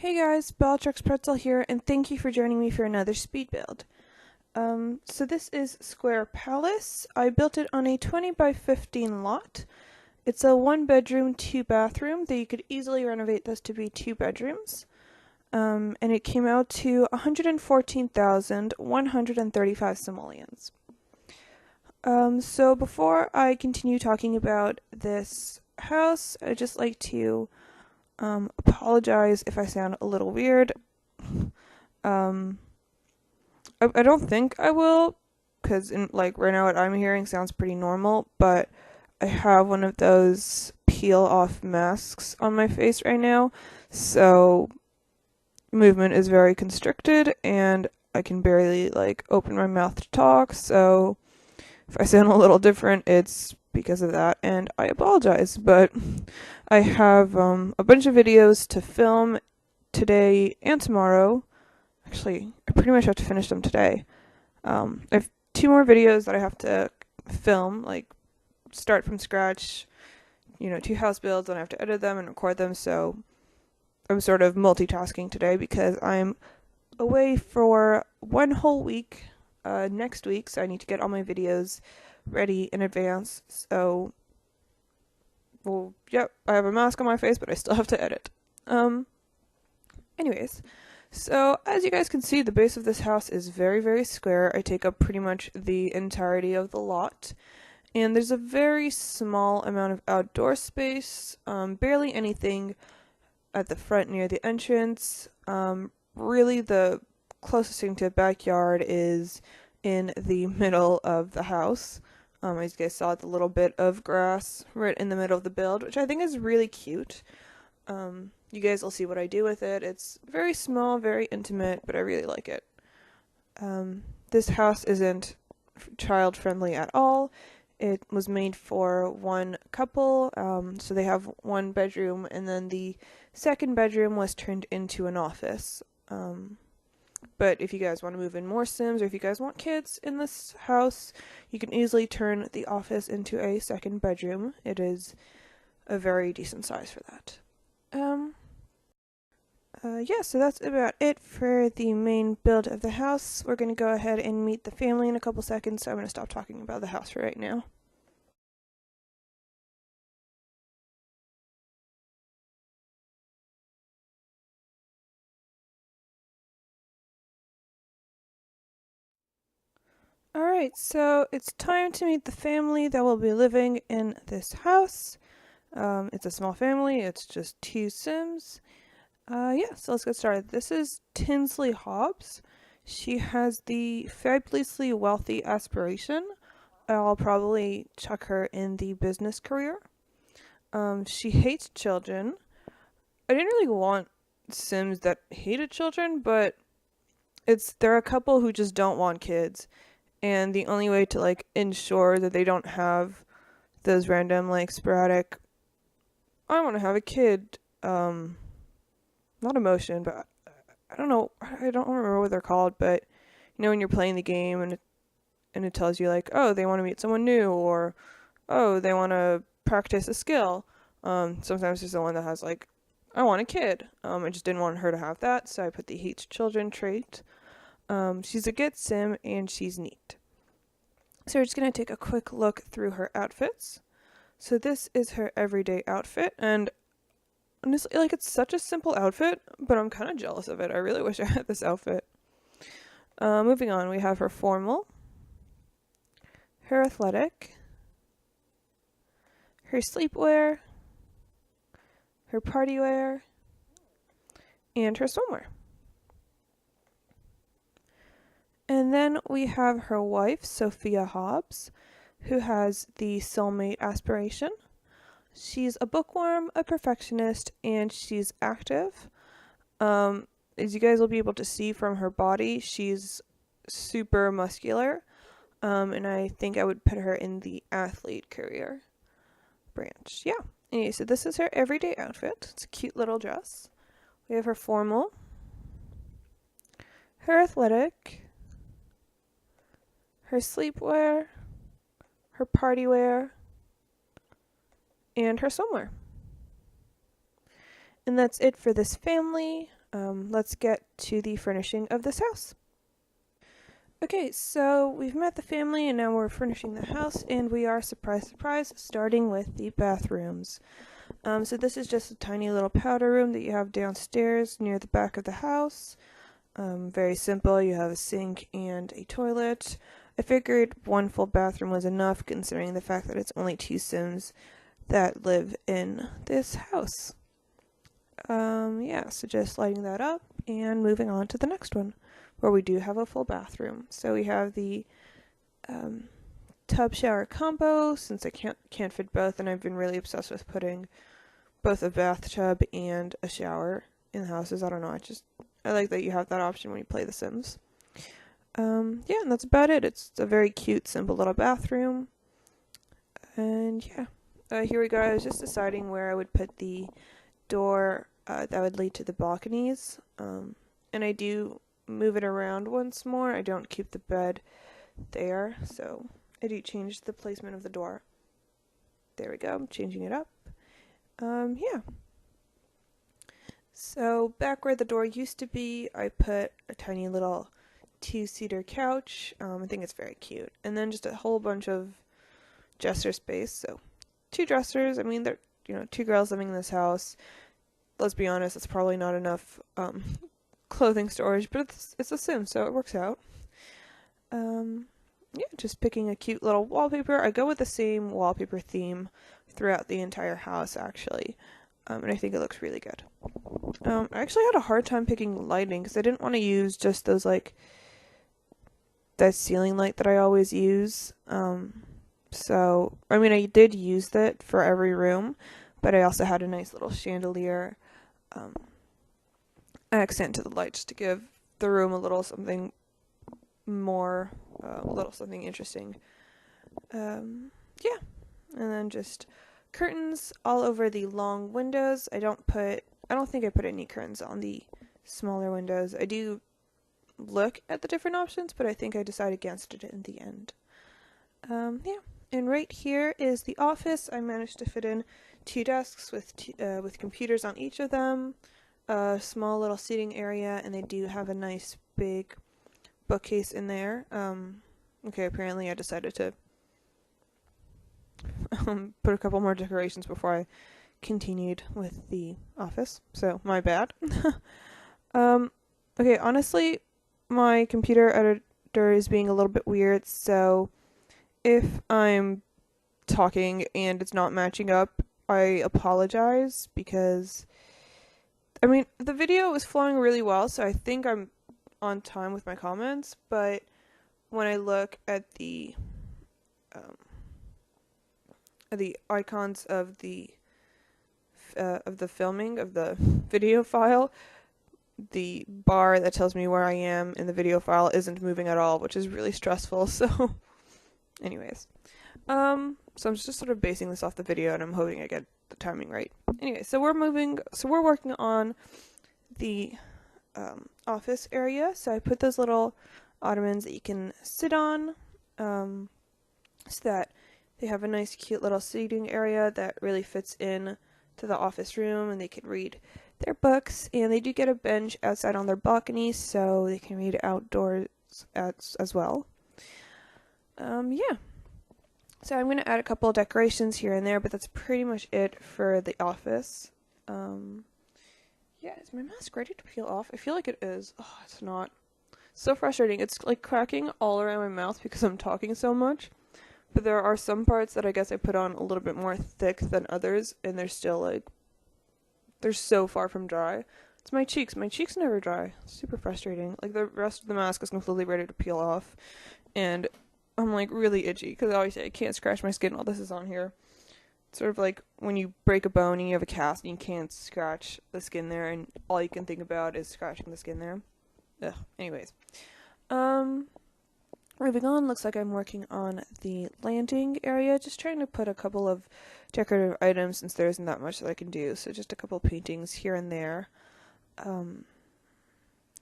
Hey guys, Bellatrix Pretzel here, and thank you for joining me for another speed build. So this is Square Palace. I built it on a 20 by 15 lot. It's a 1 bedroom, 2 bathroom that you could easily renovate this to be 2 bedrooms. And it came out to 114,135 simoleons. So before I continue talking about this house, I'd just like to apologize if I sound a little weird. I don't think I will, because right now what I'm hearing sounds pretty normal, but I have one of those peel off masks on my face right now, so movement is very constricted and I can barely open my mouth to talk, so if I sound a little different, it's because of that, and I apologize, but I have a bunch of videos to film today and tomorrow. Actually, I pretty much have to finish them today. I have 2 more videos that I have to film, start from scratch, 2 house builds, and I have to edit them and record them, so I'm sort of multitasking today because I'm away for 1 whole week next week, so I need to get all my videos ready in advance. So, well, yep, I have a mask on my face, but I still have to edit. Anyways, so as you guys can see, the base of this house is very, very square. I take up pretty much the entirety of the lot, and there's a very small amount of outdoor space, barely anything at the front near the entrance. Really, the closest thing to a backyard is in the middle of the house. As you guys saw, the little bit of grass right in the middle of the build, which I think is really cute. You guys will see what I do with it. It's very small, very intimate, but I really like it. This house isn't child friendly at all. It was made for 1 couple, so they have 1 bedroom, and then the 2nd bedroom was turned into an office. But if you guys want to move in more Sims, or if you guys want kids in this house, you can easily turn the office into a 2nd bedroom. It is a very decent size for that. Yeah, so that's about it for the main build of the house. We're going to go ahead and meet the family in a couple seconds, so I'm going to stop talking about the house for right now. Alright, so it's time to meet the family that will be living in this house. It's a small family, it's just 2 Sims. Yeah, so let's get started. This is Tinsley Hobbs. She has the fabulously wealthy aspiration. I'll probably chuck her in the business career. She hates children. I didn't really want Sims that hated children, but there are a couple who just don't want kids. And the only way to ensure that they don't have those random sporadic, I want to have a kid, not emotion, but I don't know, I don't remember what they're called, but when you're playing the game and it tells you oh, they want to meet someone new, or oh, they want to practice a skill. Sometimes there's the one that has I want a kid. I just didn't want her to have that, so I put the hates children trait. She's a good Sim and she's neat. So we're just going to take a quick look through her outfits. So this is her everyday outfit, and honestly, it's such a simple outfit, but I'm kind of jealous of it. I really wish I had this outfit. Moving on, we have her formal, her athletic, her sleepwear, her party wear, and her swimwear. And then we have her wife, Sophia Hobbs, who has the soulmate aspiration. She's a bookworm, a perfectionist, and she's active. As you guys will be able to see from her body, she's super muscular. And I think I would put her in the athlete career branch. Yeah. Anyway, so this is her everyday outfit. It's a cute little dress. We have her formal, her athletic, her sleepwear, her party wear, and her swimwear. And that's it for this family. let's get to the furnishing of this house. Okay, so we've met the family and now we're furnishing the house, and we are, surprise, surprise, starting with the bathrooms. So this is just a tiny little powder room that you have downstairs near the back of the house. Very simple. You have a sink and a toilet. I figured one full bathroom was enough considering the fact that it's only 2 Sims that live in this house. Yeah, so just lighting that up and moving on to the next one, where we do have a full bathroom. So we have the tub shower combo, since I can't fit both, and I've been really obsessed with putting both a bathtub and a shower in the houses. I don't know, I like that you have that option when you play The Sims. Yeah, and that's about it. It's a very cute, simple little bathroom. And yeah, here we go. I was just deciding where I would put the door that would lead to the balconies. And I do move it around once more. I don't keep the bed there, so I do change the placement of the door. There we go, I'm changing it up. Yeah. So back where the door used to be, I put a tiny little 2-seater couch. I think it's very cute. And then just a whole bunch of dresser space. So 2 dressers. I mean, they're 2 girls living in this house. Let's be honest, it's probably not enough clothing storage, but it's a Sim, so it works out. Yeah, just picking a cute little wallpaper. I go with the same wallpaper theme throughout the entire house, actually, and I think it looks really good. I actually had a hard time picking lighting because I didn't want to use just those, like, that ceiling light that I always use. So, I mean, I did use that for every room, but I also had a nice little chandelier accent to the light just to give the room a little something more, a little something interesting. Yeah, and then just curtains all over the long windows. I don't think I put any curtains on the smaller windows. I do look at the different options, but I think I decided against it in the end. Yeah, and right here is the office. I managed to fit in 2 desks with computers on each of them, a small little seating area, and they do have a nice big bookcase in there. Okay, apparently I decided to put a couple more decorations before I continued with the office, so my bad. Okay, honestly, my computer editor is being a little bit weird, so if I'm talking and it's not matching up, I apologize, because I mean, the video was flowing really well, so I think I'm on time with my comments, but when I look at the icons of the filming of the video file, the bar that tells me where I am in the video file isn't moving at all, which is really stressful. So anyways, so I'm just sort of basing this off the video, and I'm hoping I get the timing right. Anyway, so we're working on the office area. So I put those little ottomans that you can sit on, so that they have a nice cute little seating area that really fits in to the office room, and they can read their books, and they do get a bench outside on their balcony so they can read outdoors as well. Yeah. So I'm going to add a couple of decorations here and there, but that's pretty much it for the office. Yeah, is my mask ready to peel off? I feel like it is. Oh, it's not. So frustrating. It's like cracking all around my mouth because I'm talking so much. But there are some parts that I guess I put on a little bit more thick than others, and they're still like, they're so far from dry. It's my cheeks. My cheeks never dry. It's super frustrating. Like, the rest of the mask is completely ready to peel off, and I'm like really itchy because I always say I can't scratch my skin while this is on here. It's sort of like when you break a bone and you have a cast and you can't scratch the skin there, and all you can think about is scratching the skin there. Ugh. Anyways. Moving on, looks like I'm working on the landing area, just trying to put a couple of decorative items since there isn't that much that I can do, so just a couple of paintings here and there.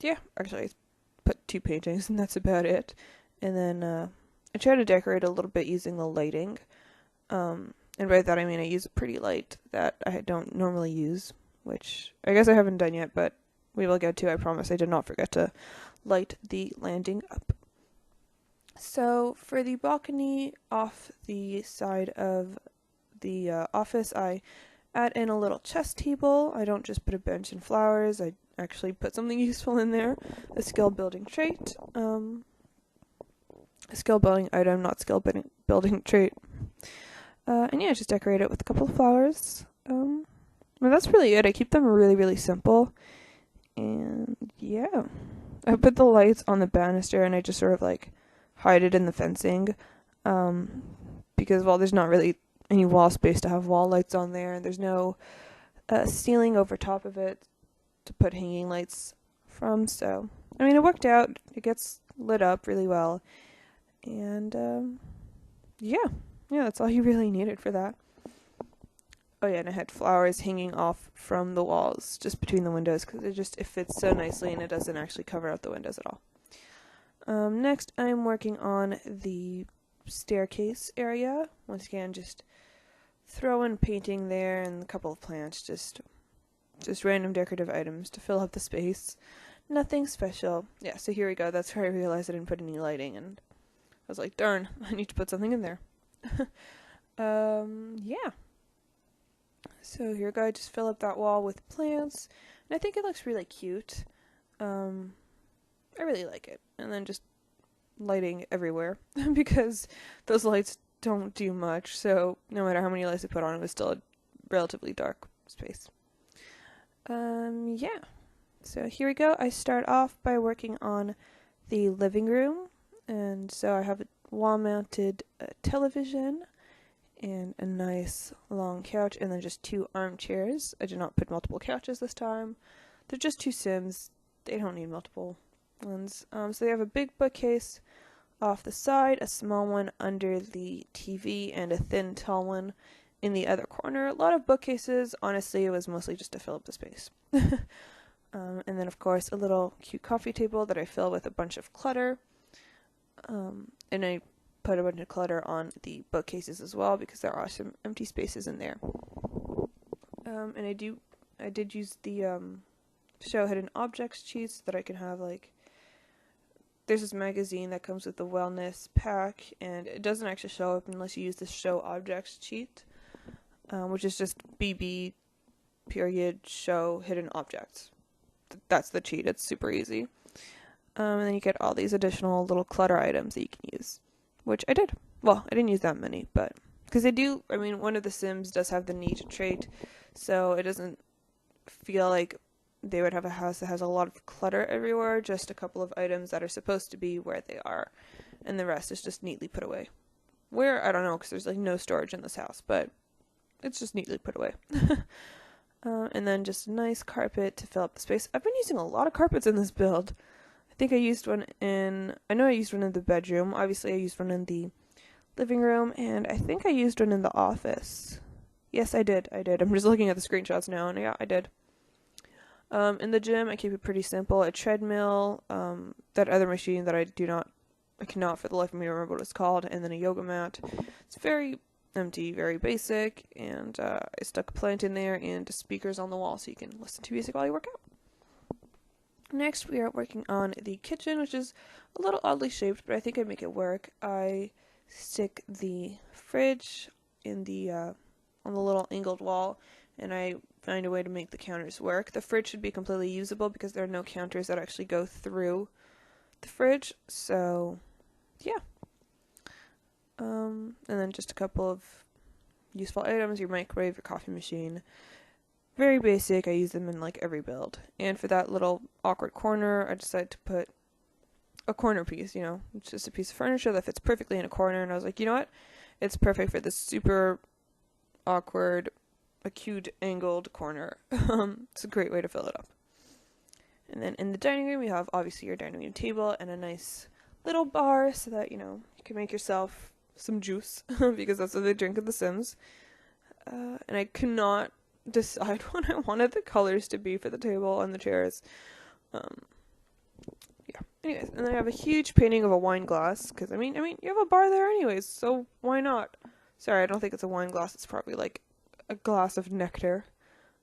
Yeah, actually I put 2 paintings and that's about it. And then I try to decorate a little bit using the lighting, and by that I mean I use a pretty light that I don't normally use, which I guess I haven't done yet, but we will get to. I promise I did not forget to light the landing up. So for the balcony off the side of the office, I add in a little chess table. I don't just put a bench and flowers. I actually put something useful in there. A skill building trait. A skill building item, not skill building trait. And yeah, just decorate it with a couple of flowers. That's really it. I keep them really, really simple. And yeah, I put the lights on the banister and I just sort of like hide it in the fencing. Because, well, there's not really any wall space to have wall lights on there, and there's no ceiling over top of it to put hanging lights from. So, I mean, it worked out. It gets lit up really well. And yeah, that's all you really needed for that. Oh yeah, and I had flowers hanging off from the walls, just between the windows, because it fits so nicely and it doesn't actually cover out the windows at all. Next, I'm working on the staircase area. Once again, just throw in painting there and a couple of plants, just random decorative items to fill up the space. Nothing special. Yeah, so here we go. That's where I realized I didn't put any lighting, and I was like, darn, I need to put something in there. Yeah. So here we go. I just fill up that wall with plants, and I think it looks really cute. I really like it. And then just lighting everywhere because those lights don't do much, so no matter how many lights I put on, it was still a relatively dark space. Yeah. So here we go. I start off by working on the living room, and so I have a wall-mounted television and a nice long couch, and then just 2 armchairs. I did not put multiple couches this time. They're just 2 Sims. They don't need multiple ones. So they have a big bookcase off the side, a small one under the TV, and a thin, tall one in the other corner. A lot of bookcases. Honestly, it was mostly just to fill up the space. And then, of course, a little cute coffee table that I fill with a bunch of clutter. And I put a bunch of clutter on the bookcases as well because there are some empty spaces in there. And I did use the show hidden objects cheats so that I can have, like, there's this magazine that comes with the wellness pack, and it doesn't actually show up unless you use the show objects cheat, which is just BB period show hidden objects. That's the cheat. It's super easy. And then you get all these additional little clutter items that you can use, which I did. Well, I didn't use that many, but because one of the Sims does have the neat trait, so it doesn't feel like they would have a house that has a lot of clutter everywhere, just a couple of items that are supposed to be where they are, and the rest is just neatly put away. Where, I don't know, because there's like no storage in this house, but it's just neatly put away. And then just a nice carpet to fill up the space. I've been using a lot of carpets in this build. I know I used one in the bedroom. Obviously, I used one in the living room, and I think I used one in the office. Yes, I did. I'm just looking at the screenshots now, and yeah, I did. In the gym, I keep it pretty simple. A treadmill, that other machine that I cannot for the life of me remember what it's called, and then a yoga mat. It's very empty, very basic, and I stuck a plant in there and speakers on the wall so you can listen to music while you work out. Next, we are working on the kitchen, which is a little oddly shaped, but I think I make it work. I stick the fridge in the on the little angled wall, and I find a way to make the counters work. The fridge should be completely usable because there are no counters that actually go through the fridge, so yeah. And then just a couple of useful items, your microwave, your coffee machine. Very basic, I use them in like every build. And for that little awkward corner, I decided to put a corner piece, it's just a piece of furniture that fits perfectly in a corner, and I was like, you know what? It's perfect for this super awkward, acute angled corner. It's a great way to fill it up. And then in the dining room, you have obviously your dining room table and a nice little bar so that, you can make yourself some juice because that's what they drink in The Sims. And I could not decide what I wanted the colors to be for the table and the chairs. Yeah. Anyways, and then I have a huge painting of a wine glass because I mean, you have a bar there anyways, so why not? Sorry, I don't think it's a wine glass. It's probably like a glass of nectar.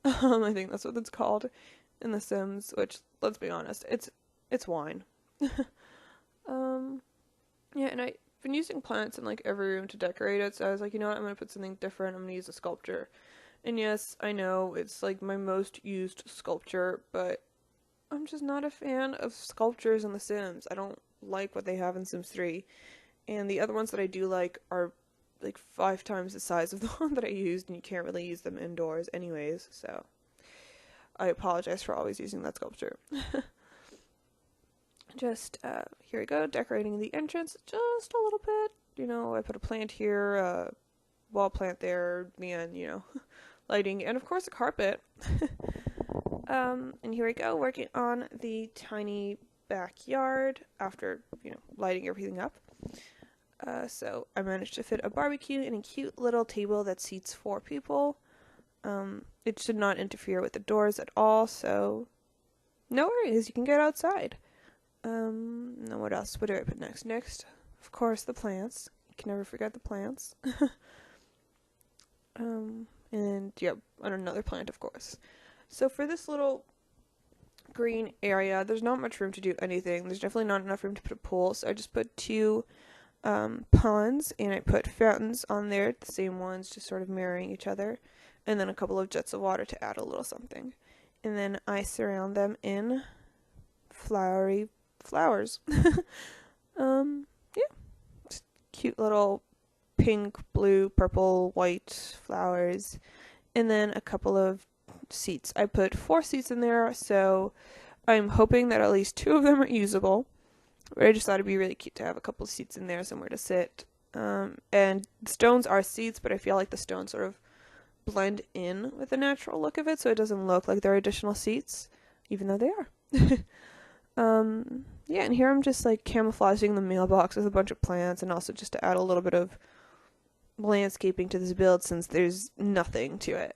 I think that's what it's called. in The Sims, which, let's be honest, it's wine. Yeah, and I've been using plants in like every room to decorate it, so I was like, you know what, I'm gonna put something different. I'm gonna use a sculpture. And yes, I know it's like my most used sculpture, but I'm just not a fan of sculptures in The Sims. I don't like what they have in Sims 3. And the other ones that I do like are like 5 times the size of the one that I used, and you can't really use them indoors anyways, so I apologize for always using that sculpture. Just, here we go, decorating the entrance just a little bit. You know, I put a plant here, wall plant there, and, you know, lighting, and of course a carpet. And here we go, working on the tiny backyard after, you know, lighting everything up. So I managed to fit a barbecue and a cute little table that seats 4 people. It should not interfere with the doors at all, so no worries, you can get outside. Now what else? What do I put next? Next, of course, the plants. You can never forget the plants. And yep, and another plant, of course. So for this little green area, there's not much room to do anything. There's definitely not enough room to put a pool, so I just put 2 ponds, and I put fountains on there, the same ones, just sort of mirroring each other, and then a couple of jets of water to add a little something. And then I surround them in flowery flowers. Yeah, just cute little pink, blue, purple, white flowers, and then a couple of seats. I put 4 seats in there, so I'm hoping that at least 2 of them are usable. But I just thought it'd be really cute to have a couple of seats in there, somewhere to sit. And stones are seats, but I feel like the stones sort of blend in with the natural look of it, so it doesn't look like they're additional seats, even though they are. Yeah, and here I'm just like camouflaging the mailbox with a bunch of plants, and also just to add a little bit of landscaping to this build since there's nothing to it.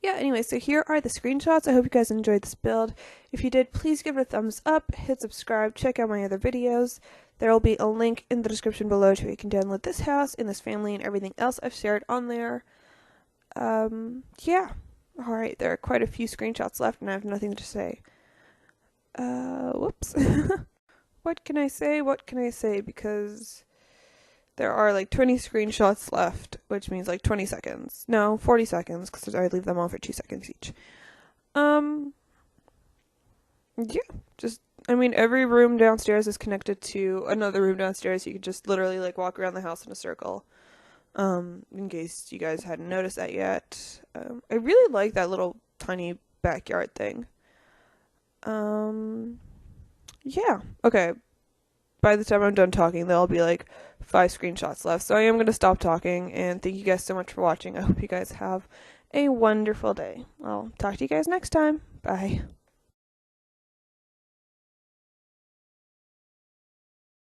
Yeah, anyway, so here are the screenshots. I hope you guys enjoyed this build. If you did, please give it a thumbs up, hit subscribe, check out my other videos. There will be a link in the description below to where you can download this house and this family and everything else I've shared on there. Yeah. Alright, there are quite a few screenshots left and I have nothing to say. Whoops. What can I say? What can I say? Because there are like 20 screenshots left, which means like 20 seconds. No, 40 seconds, because I leave them on for 2 seconds each. Yeah, just, I mean, every room downstairs is connected to another room downstairs. You could just literally like walk around the house in a circle. In case you guys hadn't noticed that yet. I really like that little tiny backyard thing. Yeah, okay. By the time I'm done talking, there'll be like 5 screenshots left. So I am going to stop talking, and thank you guys so much for watching. I hope you guys have a wonderful day. I'll talk to you guys next time. Bye.